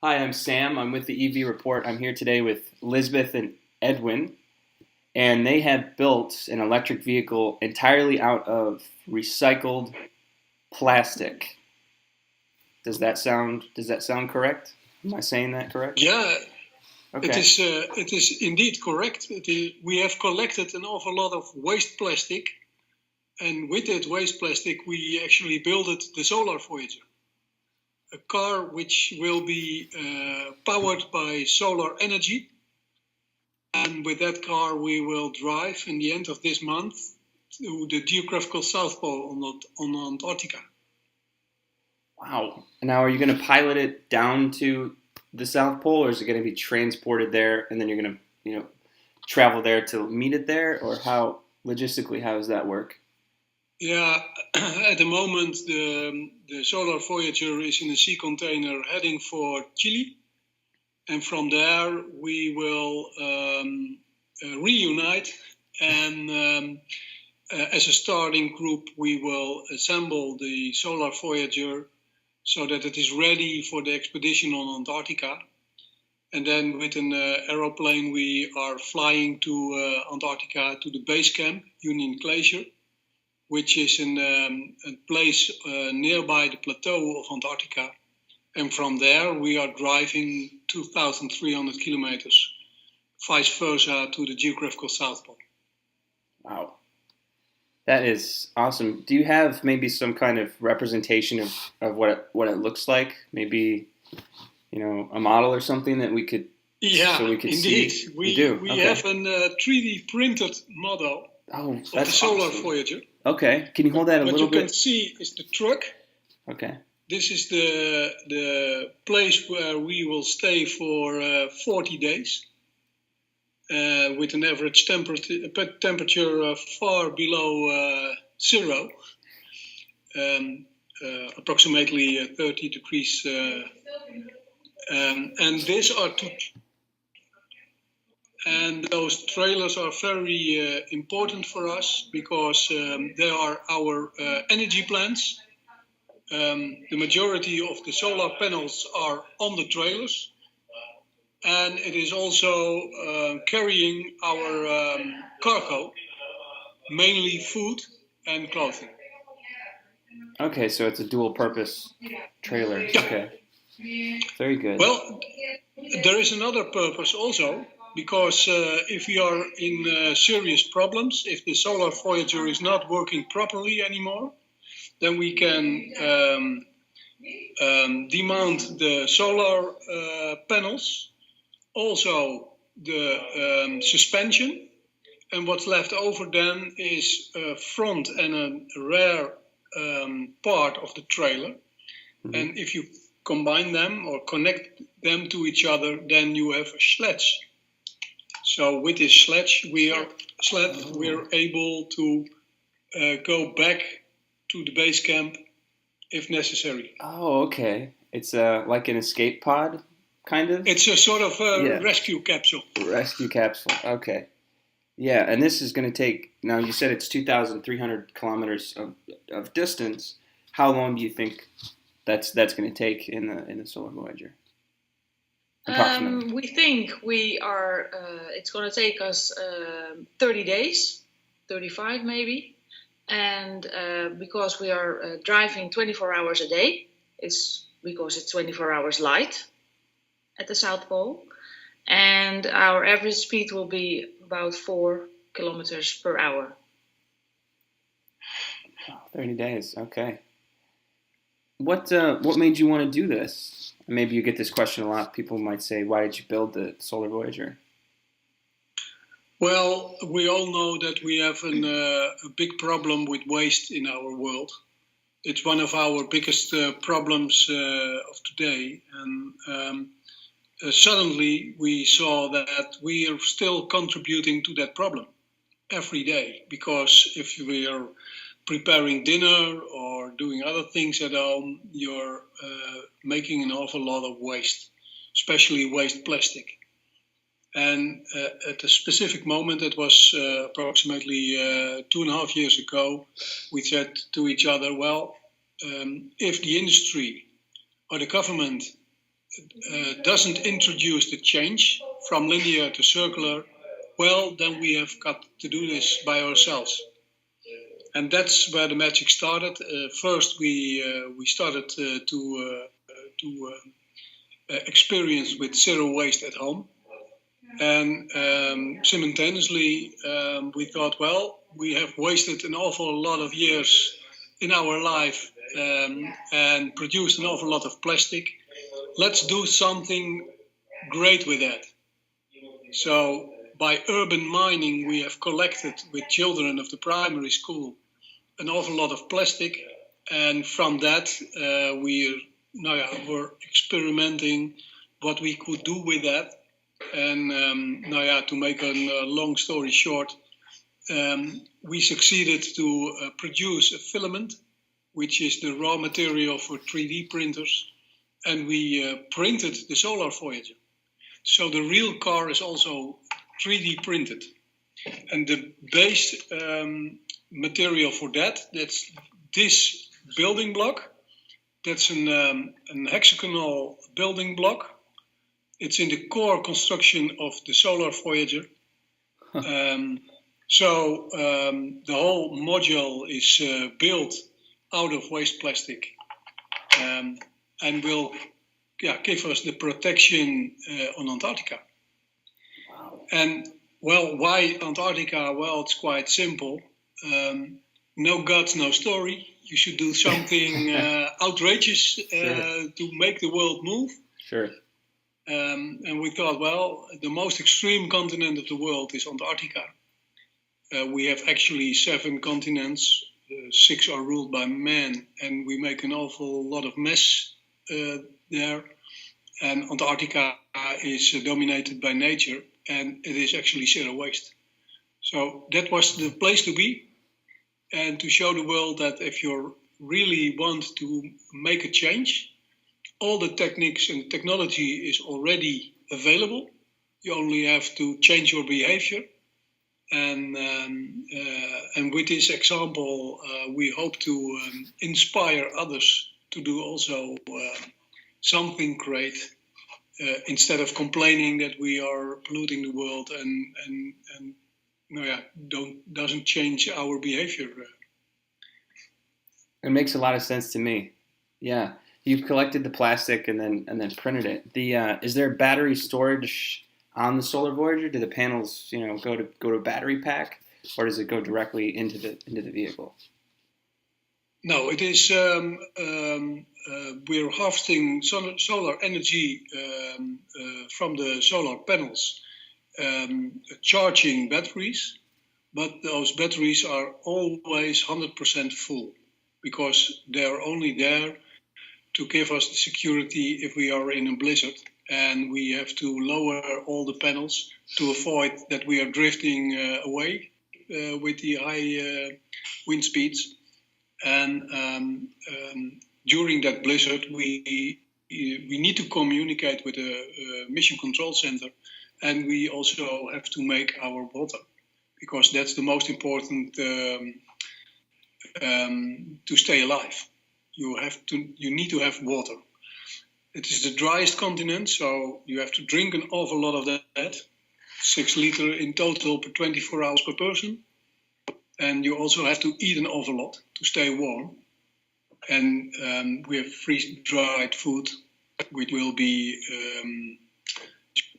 Hi, I'm Sam. I'm with the EV Report. I'm here today with Liesbeth and Edwin, and they have built an electric vehicle entirely out of recycled plastic. Does that sound correct? Am I saying that correct? Yeah, Okay. it is indeed correct. We have collected an awful lot of waste plastic, and with that waste plastic, we actually built the Solar Voyager, a car which will be powered by solar energy. And with that car, we will drive in the end of this month to the geographical South Pole on Antarctica. Wow. Now, are you going to pilot it down to the South Pole, or is it going to be transported there, and then you're going to, travel there to meet it there, or how logistically how does that work? Yeah, at the moment, the Solar Voyager is in a sea container heading for Chile. And from there, we will reunite. And as a starting group, we will assemble the Solar Voyager so that it is ready for the expedition on Antarctica. And then with an aeroplane, we are flying to Antarctica to the base camp, Union Glacier, which is a place nearby the plateau of Antarctica. And from there, we are driving 2,300 kilometers, vice versa, to the geographical South Pole. Wow. That is awesome. Do you have maybe some kind of representation of what it looks like? Maybe, a model or something that we could Yeah, so we could indeed. see? You We, do? we Okay. have a 3D printed model Oh, of the that's Solar awesome. Voyager. Okay. Can you hold that a What little you can bit? see is the truck. Okay. This is the place where we will stay for 40 days. With an average temperature far below zero, approximately 30 degrees. And these are and those trailers are very important for us because they are our energy plants. The majority of the solar panels are on the trailers. And it is also carrying our cargo, mainly food and clothing. Okay, so it's a dual purpose trailer. Yeah. Okay. Very good. Well, there is another purpose also, because if we are in serious problems, if the Solar Voyager is not working properly anymore, then we can demount the solar panels, also the suspension, and what's left over then is a front and a rear part of the trailer. Mhm. And if you combine them or connect them to each other, then you have a sledge. So with this sledge, we are able to go back to the base camp if necessary. Oh, okay. It's like an escape pod, kind of? It's a sort of Yeah. rescue capsule. Rescue capsule. Okay. Yeah, and this is going to take. Now you said it's 2,300 kilometers of distance. How long do you think that's going to take in the Solar Voyager? Approximately. We think it's going to take us 30 days, 35 maybe. And because we are driving 24 hours a day, it's because it's 24 hours light at the South Pole. And our average speed will be about 4 kilometers per hour. 30 days. Okay. What made you want to do this? Maybe you get this question a lot. People might say, "Why did you build the Solar Voyager?" Well, we all know that we have a big problem with waste in our world. It's one of our biggest problems of today. And suddenly we saw that we are still contributing to that problem every day. Because if we are preparing dinner or doing other things at home, you're making an awful lot of waste, especially waste plastic. And at a specific moment, it was approximately 2.5 years ago, we said to each other, well, if the industry or the government doesn't introduce the change from linear to circular, well, then we have got to do this by ourselves. And that's where the magic started. First, we started to experience with zero waste at home. And simultaneously, we thought, well, we have wasted an awful lot of years in our life and produced an awful lot of plastic. Let's do something great with that. So by urban mining, we have collected with children of the primary school an awful lot of plastic. And from that, we're experimenting what we could do with that. And to make a long story short, we succeeded to produce a filament, which is the raw material for 3D printers, and we printed the Solar Voyager. So the real car is also 3D printed, and the base material for that's this building block. That's an hexagonal building block. It's in the core construction of the Solar Voyager. The whole module is built out of waste plastic and will give us the protection on Antarctica. Wow. And, well, why Antarctica? Well, it's quite simple. No gods, no story. You should do something outrageous to make the world move. Sure. And we thought, well, the most extreme continent of the world is Antarctica. We have actually 7 continents, 6 are ruled by men, and we make an awful lot of mess there. And Antarctica is dominated by nature, and it is actually zero waste. So that was the place to be, and to show the world that if you really want to make a change, all the techniques and technology is already available. You only have to change your behavior. And with this example, we hope to inspire others to do also something great instead of complaining that we are polluting the world and doesn't change our behavior. It makes a lot of sense to me. Yeah. You've collected the plastic and then printed it. Is there battery storage on the Solar Voyager? Do the panels, go to a battery pack, or does it go directly into the vehicle? No, it is. We're harvesting solar energy from the solar panels, charging batteries, but those batteries are always 100% full because they are only there to give us the security if we are in a blizzard, and we have to lower all the panels to avoid that we are drifting away with the high wind speeds. And during that blizzard, we need to communicate with the mission control center, and we also have to make our water, because that's the most important to stay alive. You need to have water. It is the driest continent, so you have to drink an awful lot of that, 6 liters in total per 24 hours per person. And you also have to eat an awful lot to stay warm. And we have freeze-dried food, which will be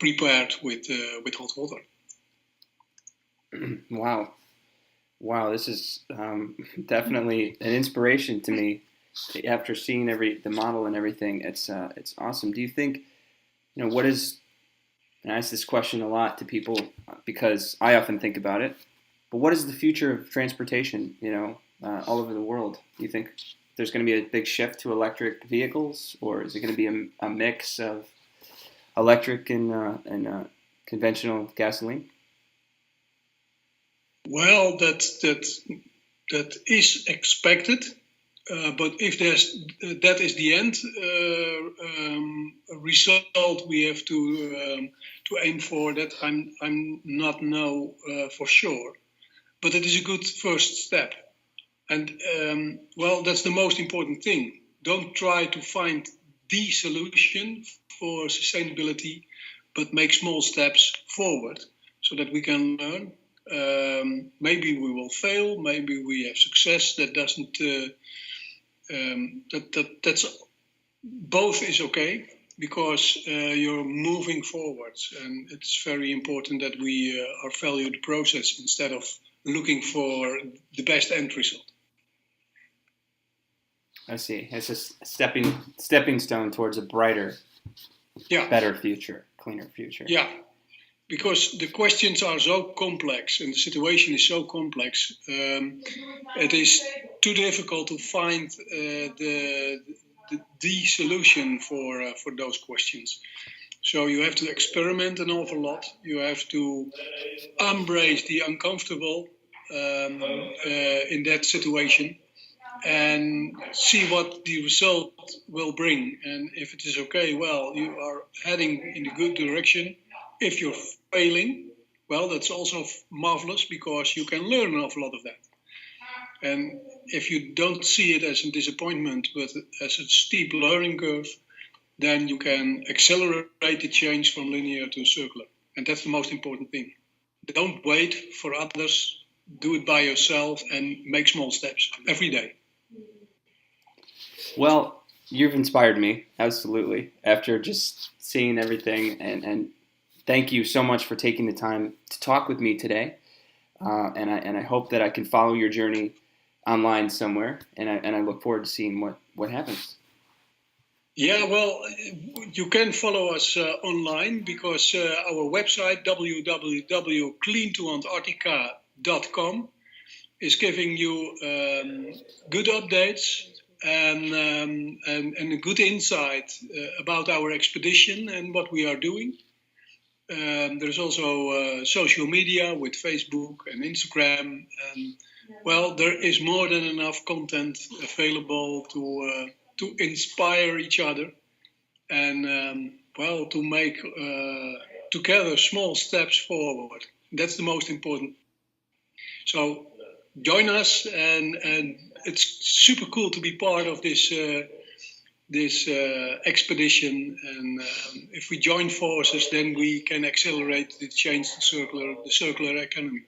prepared with hot water. Wow, this is definitely an inspiration to me. After seeing the model and everything, it's awesome. Do you think, what is? And I ask this question a lot to people because I often think about it. But what is the future of transportation? All over the world. Do you think there's going to be a big shift to electric vehicles, or is it going to be a mix of electric and conventional gasoline? Well, that is expected. But if that is the end result we have to aim for, that I'm not know for sure. But it is a good first step. And, that's the most important thing. Don't try to find the solution for sustainability, but make small steps forward so that we can learn. Maybe we will fail, maybe we have success. That doesn't. That's both is okay, because you're moving forwards, and it's very important that we are value the process instead of looking for the best end result. I see. It's a stepping stone towards a brighter, better future, cleaner future. Yeah, because the questions are so complex and the situation is so complex. It is too difficult to find the solution for those questions. So you have to experiment an awful lot. You have to embrace the uncomfortable in that situation, and see what the result will bring. And if it is okay, well, you are heading in a good direction. If you're failing, well, that's also marvelous, because you can learn an awful lot of that. And if you don't see it as a disappointment, but as a steep learning curve, then you can accelerate the change from linear to circular. And that's the most important thing. Don't wait for others. Do it by yourself and make small steps every day. Well, you've inspired me, absolutely, after just seeing everything. And thank you so much for taking the time to talk with me today. And I hope that I can follow your journey online somewhere. And I look forward to seeing what happens. Yeah, well, you can follow us online, because our website, www.cleantoantarctica.com, is giving you good updates and a good insight about our expedition and what we are doing. There's also social media with Facebook and Instagram. And, well, there is more than enough content available to inspire each other and, to make together small steps forward. That's the most important. So join us, and it's super cool to be part of this expedition. And if we join forces, then we can accelerate the change to the circular economy.